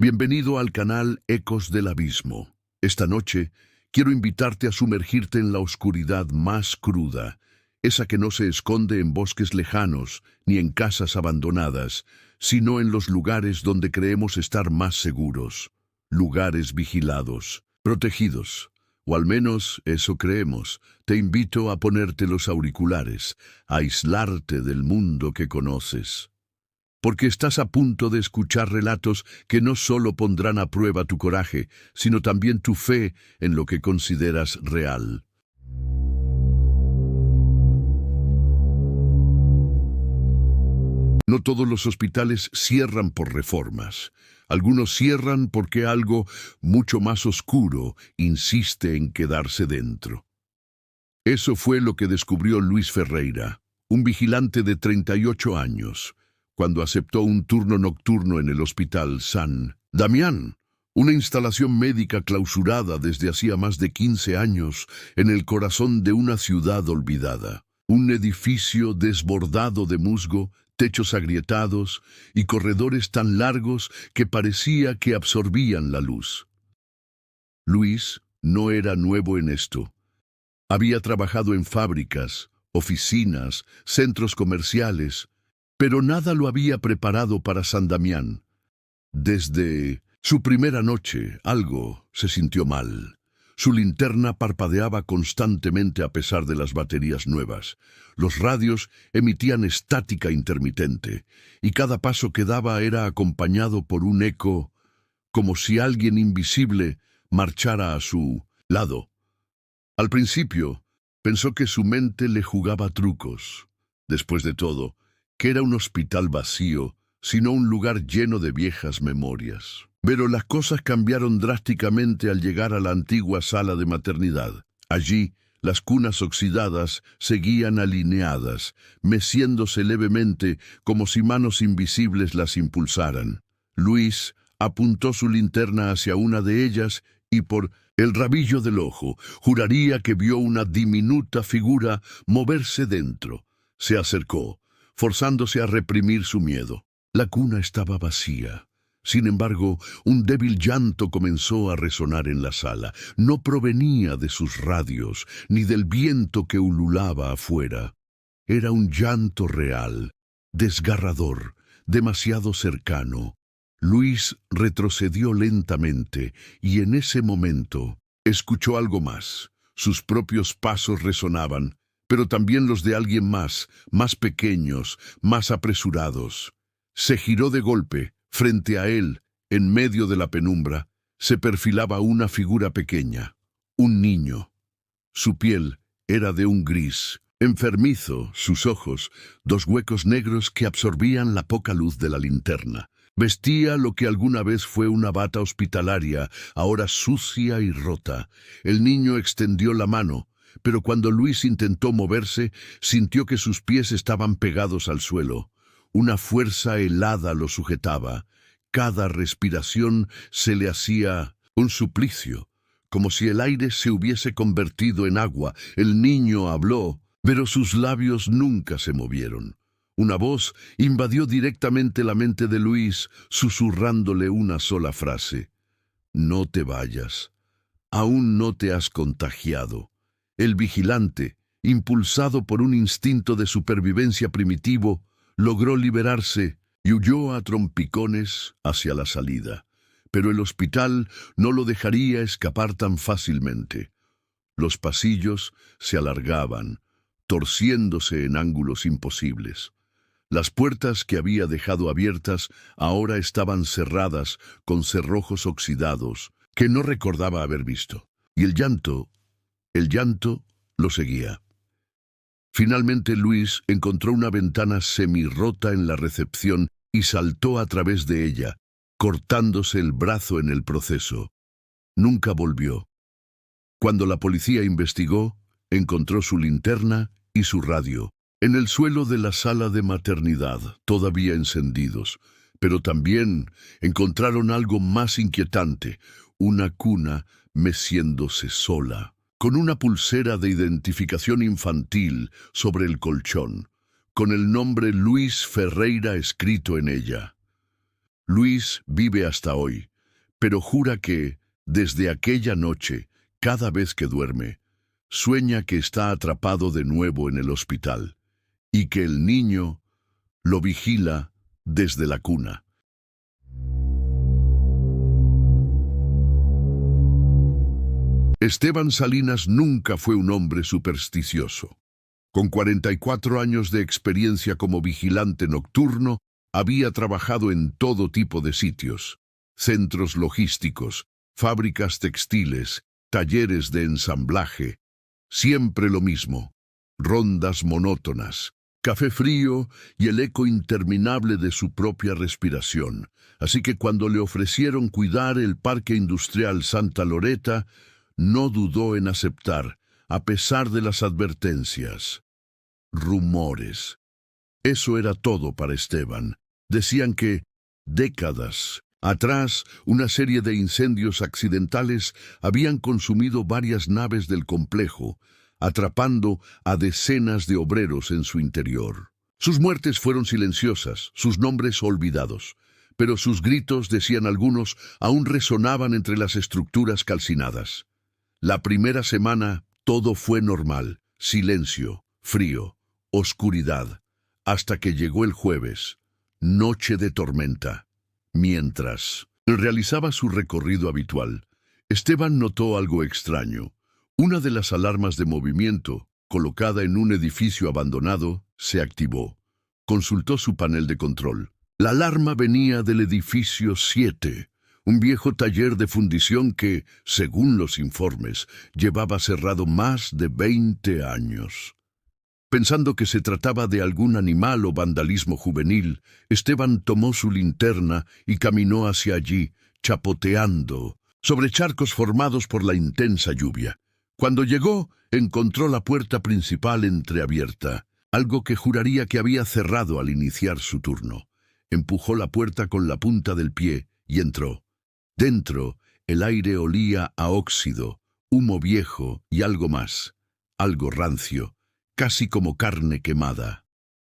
Bienvenido al canal Ecos del Abismo. Esta noche quiero invitarte a sumergirte en la oscuridad más cruda, esa que no se esconde en bosques lejanos ni en casas abandonadas, sino en los lugares donde creemos estar más seguros, lugares vigilados, protegidos, o al menos eso creemos. Te invito a ponerte los auriculares, a aislarte del mundo que conoces. Porque estás a punto de escuchar relatos que no solo pondrán a prueba tu coraje, sino también tu fe en lo que consideras real. No todos los hospitales cierran por reformas. Algunos cierran porque algo mucho más oscuro insiste en quedarse dentro. Eso fue lo que descubrió Luis Ferreira, un vigilante de 38 años, cuando aceptó un turno nocturno en el Hospital San Damián, una instalación médica clausurada desde hacía más de 15 años en el corazón de una ciudad olvidada. Un edificio desbordado de musgo, techos agrietados y corredores tan largos que parecía que absorbían la luz. Luis no era nuevo en esto. Había trabajado en fábricas, oficinas, centros comerciales, pero nada lo había preparado para San Damián. Desde su primera noche, algo se sintió mal. Su linterna parpadeaba constantemente a pesar de las baterías nuevas. Los radios emitían estática intermitente, y cada paso que daba era acompañado por un eco, como si alguien invisible marchara a su lado. Al principio, pensó que su mente le jugaba trucos. Después de todo, que era un hospital vacío, sino un lugar lleno de viejas memorias. Pero las cosas cambiaron drásticamente al llegar a la antigua sala de maternidad. Allí, las cunas oxidadas seguían alineadas, meciéndose levemente como si manos invisibles las impulsaran. Luis apuntó su linterna hacia una de ellas y por el rabillo del ojo juraría que vio una diminuta figura moverse dentro. Se acercó, forzándose a reprimir su miedo. La cuna estaba vacía. Sin embargo, un débil llanto comenzó a resonar en la sala. No provenía de sus radios, ni del viento que ululaba afuera. Era un llanto real, desgarrador, demasiado cercano. Luis retrocedió lentamente, y en ese momento escuchó algo más. Sus propios pasos resonaban, pero también los de alguien más pequeños, más apresurados. Se giró de golpe. Frente a él, en medio de la penumbra, se perfilaba una figura pequeña, un niño. Su piel era de un gris enfermizo, sus ojos, dos huecos negros que absorbían la poca luz de la linterna. Vestía lo que alguna vez fue una bata hospitalaria, ahora sucia y rota. El niño extendió la mano, pero cuando Luis intentó moverse, sintió que sus pies estaban pegados al suelo. Una fuerza helada lo sujetaba. Cada respiración se le hacía un suplicio, como si el aire se hubiese convertido en agua. El niño habló, pero sus labios nunca se movieron. Una voz invadió directamente la mente de Luis, susurrándole una sola frase: «No te vayas. Aún no te has contagiado». El vigilante, impulsado por un instinto de supervivencia primitivo, logró liberarse y huyó a trompicones hacia la salida. Pero el hospital no lo dejaría escapar tan fácilmente. Los pasillos se alargaban, torciéndose en ángulos imposibles. Las puertas que había dejado abiertas ahora estaban cerradas con cerrojos oxidados que no recordaba haber visto. Y el llanto lo seguía. Finalmente Luis encontró una ventana semirrota en la recepción y saltó a través de ella, cortándose el brazo en el proceso. Nunca volvió. Cuando la policía investigó, encontró su linterna y su radio en el suelo de la sala de maternidad, todavía encendidos. Pero también encontraron algo más inquietante: una cuna meciéndose sola, con una pulsera de identificación infantil sobre el colchón, con el nombre Luis Ferreira escrito en ella. Luis vive hasta hoy, pero jura que, desde aquella noche, cada vez que duerme, sueña que está atrapado de nuevo en el hospital y que el niño lo vigila desde la cuna. Esteban Salinas nunca fue un hombre supersticioso. Con 44 años de experiencia como vigilante nocturno, había trabajado en todo tipo de sitios: centros logísticos, fábricas textiles, talleres de ensamblaje. Siempre lo mismo: rondas monótonas, café frío y el eco interminable de su propia respiración. Así que cuando le ofrecieron cuidar el Parque Industrial Santa Loretta, no dudó en aceptar, a pesar de las advertencias. Rumores. Eso era todo para Esteban. Decían que, décadas atrás, una serie de incendios accidentales habían consumido varias naves del complejo, atrapando a decenas de obreros en su interior. Sus muertes fueron silenciosas, sus nombres olvidados, pero sus gritos, decían algunos, aún resonaban entre las estructuras calcinadas. La primera semana todo fue normal: silencio, frío, oscuridad, hasta que llegó el jueves, noche de tormenta. Mientras realizaba su recorrido habitual, Esteban notó algo extraño. Una de las alarmas de movimiento, colocada en un edificio abandonado, se activó. Consultó su panel de control. La alarma venía del edificio 7. Un viejo taller de fundición que, según los informes, llevaba cerrado más de 20 años. Pensando que se trataba de algún animal o vandalismo juvenil, Esteban tomó su linterna y caminó hacia allí, chapoteando, sobre charcos formados por la intensa lluvia. Cuando llegó, encontró la puerta principal entreabierta, algo que juraría que había cerrado al iniciar su turno. Empujó la puerta con la punta del pie y entró. Dentro, el aire olía a óxido, humo viejo y algo más, algo rancio, casi como carne quemada.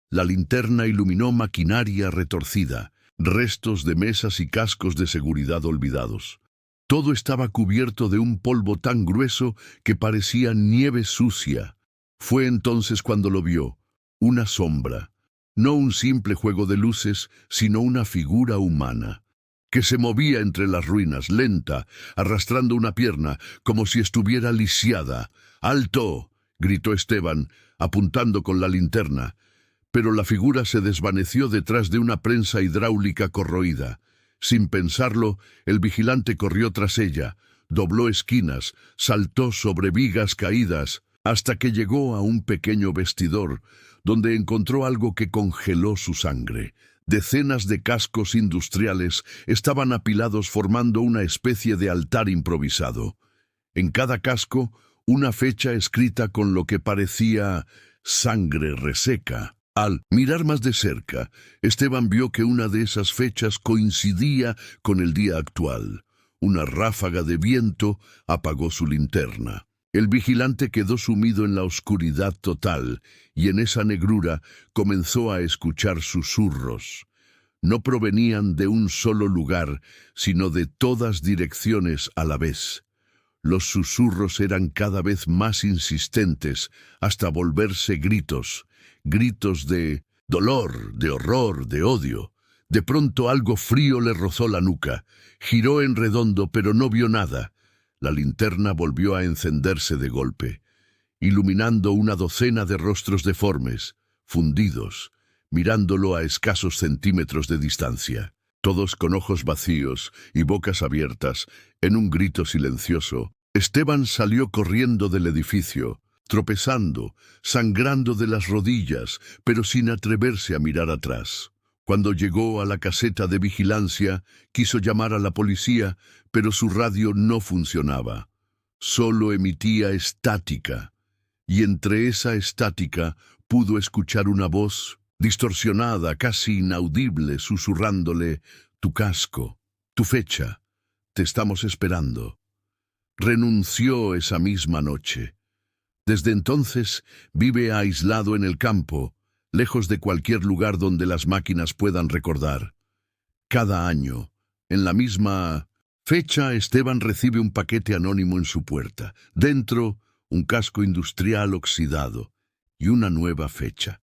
La linterna iluminó maquinaria retorcida, restos de mesas y cascos de seguridad olvidados. Todo estaba cubierto de un polvo tan grueso que parecía nieve sucia. Fue entonces cuando lo vio: una sombra, no un simple juego de luces, sino una figura humana, que se movía entre las ruinas, lenta, arrastrando una pierna, como si estuviera lisiada. ¡Alto!, gritó Esteban, apuntando con la linterna, pero la figura se desvaneció detrás de una prensa hidráulica corroída. Sin pensarlo, el vigilante corrió tras ella, dobló esquinas, saltó sobre vigas caídas, hasta que llegó a un pequeño vestidor, donde encontró algo que congeló su sangre. Decenas de cascos industriales estaban apilados formando una especie de altar improvisado. En cada casco, una fecha escrita con lo que parecía sangre reseca. Al mirar más de cerca, Esteban vio que una de esas fechas coincidía con el día actual. Una ráfaga de viento apagó su linterna. El vigilante quedó sumido en la oscuridad total, y en esa negrura comenzó a escuchar susurros. No provenían de un solo lugar, sino de todas direcciones a la vez. Los susurros eran cada vez más insistentes, hasta volverse gritos, gritos de dolor, de horror, de odio. De pronto algo frío le rozó la nuca. Giró en redondo, pero no vio nada. La linterna volvió a encenderse de golpe, iluminando una docena de rostros deformes, fundidos, mirándolo a escasos centímetros de distancia, todos con ojos vacíos y bocas abiertas. En un grito silencioso, Esteban salió corriendo del edificio, tropezando, sangrando de las rodillas, pero sin atreverse a mirar atrás. Cuando llegó a la caseta de vigilancia, quiso llamar a la policía, pero su radio no funcionaba. Solo emitía estática, y entre esa estática pudo escuchar una voz distorsionada, casi inaudible, susurrándole: «Tu casco, tu fecha, te estamos esperando». Renunció esa misma noche. Desde entonces vive aislado en el campo, lejos de cualquier lugar donde las máquinas puedan recordar. Cada año, en la misma fecha, Esteban recibe un paquete anónimo en su puerta. Dentro, un casco industrial oxidado y una nueva fecha.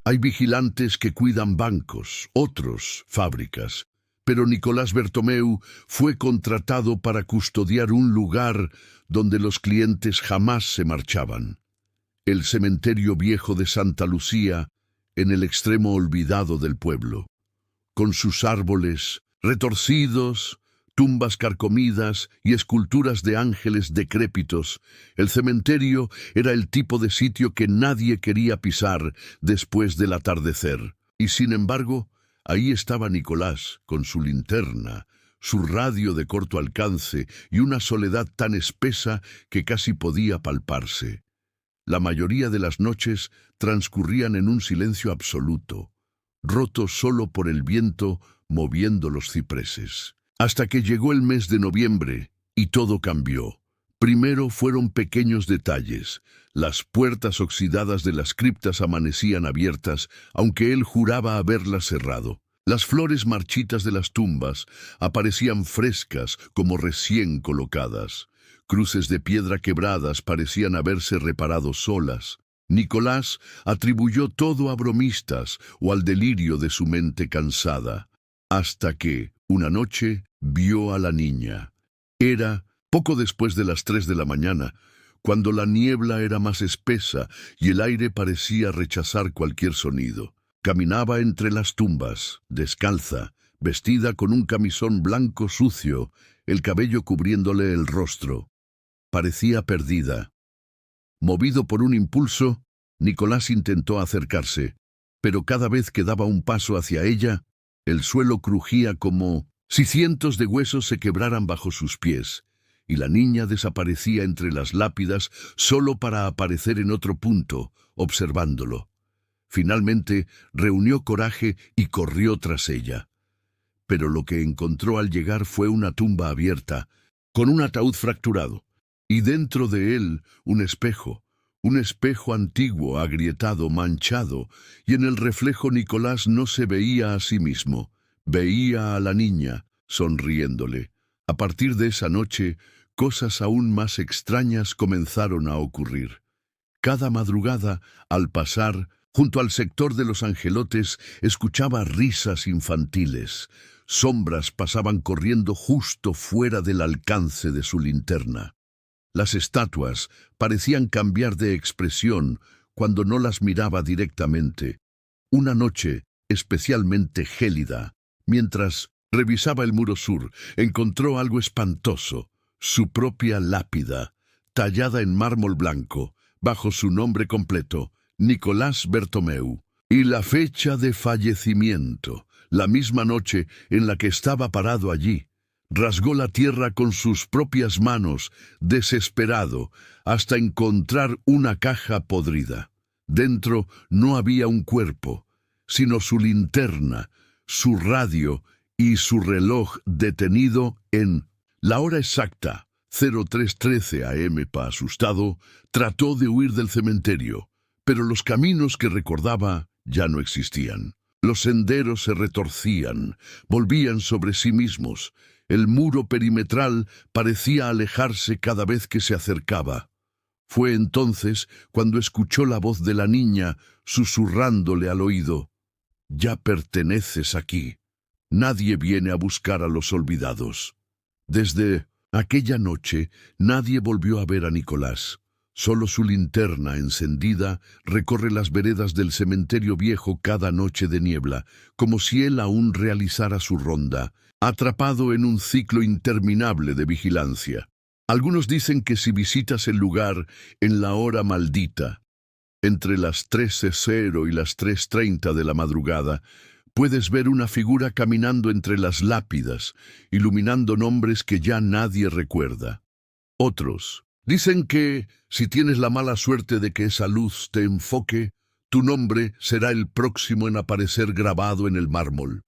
Hay vigilantes que cuidan bancos, otros fábricas, pero Nicolás Bertomeu fue contratado para custodiar un lugar donde los clientes jamás se marchaban. El cementerio viejo de Santa Lucía, en el extremo olvidado del pueblo, con sus árboles retorcidos, tumbas carcomidas y esculturas de ángeles decrépitos. El cementerio era el tipo de sitio que nadie quería pisar después del atardecer. Y sin embargo, ahí estaba Nicolás, con su linterna, su radio de corto alcance y una soledad tan espesa que casi podía palparse. La mayoría de las noches transcurrían en un silencio absoluto, roto solo por el viento moviendo los cipreses. Hasta que llegó el mes de noviembre y todo cambió. Primero fueron pequeños detalles. Las puertas oxidadas de las criptas amanecían abiertas, aunque él juraba haberlas cerrado. Las flores marchitas de las tumbas aparecían frescas como recién colocadas. Cruces de piedra quebradas parecían haberse reparado solas. Nicolás atribuyó todo a bromistas o al delirio de su mente cansada, hasta que, una noche, vio a la niña. Era poco después de las 3 de la mañana, cuando la niebla era más espesa y el aire parecía rechazar cualquier sonido. Caminaba entre las tumbas, descalza, vestida con un camisón blanco sucio, el cabello cubriéndole el rostro. Parecía perdida. Movido por un impulso, Nicolás intentó acercarse, pero cada vez que daba un paso hacia ella, el suelo crujía como si cientos de huesos se quebraran bajo sus pies, y la niña desaparecía entre las lápidas solo para aparecer en otro punto, observándolo. Finalmente reunió coraje y corrió tras ella. Pero lo que encontró al llegar fue una tumba abierta, con un ataúd fracturado, y dentro de él un espejo antiguo, agrietado, manchado, y en el reflejo Nicolás no se veía a sí mismo, veía a la niña, sonriéndole. A partir de esa noche, cosas aún más extrañas comenzaron a ocurrir. Cada madrugada, al pasar, junto al sector de los Angelotes, escuchaba risas infantiles. Sombras pasaban corriendo justo fuera del alcance de su linterna. Las estatuas parecían cambiar de expresión cuando no las miraba directamente. Una noche especialmente gélida, mientras revisaba el muro sur, encontró algo espantoso: su propia lápida, tallada en mármol blanco, bajo su nombre completo, Nicolás Bertomeu, y la fecha de fallecimiento, la misma noche en la que estaba parado allí. Rasgó la tierra con sus propias manos, desesperado, hasta encontrar una caja podrida. Dentro no había un cuerpo, sino su linterna, su radio y su reloj detenido en la hora exacta, 03:13 AM. Asustado, trató de huir del cementerio, pero los caminos que recordaba ya no existían. Los senderos se retorcían, volvían sobre sí mismos. El muro perimetral parecía alejarse cada vez que se acercaba. Fue entonces cuando escuchó la voz de la niña susurrándole al oído: «Ya perteneces aquí. Nadie viene a buscar a los olvidados». Desde aquella noche nadie volvió a ver a Nicolás. Solo su linterna encendida recorre las veredas del cementerio viejo cada noche de niebla, como si él aún realizara su ronda, atrapado en un ciclo interminable de vigilancia. Algunos dicen que si visitas el lugar en la hora maldita, entre las 13:00 y las 3:30 de la madrugada, puedes ver una figura caminando entre las lápidas, iluminando nombres que ya nadie recuerda. Otros dicen que, si tienes la mala suerte de que esa luz te enfoque, tu nombre será el próximo en aparecer grabado en el mármol.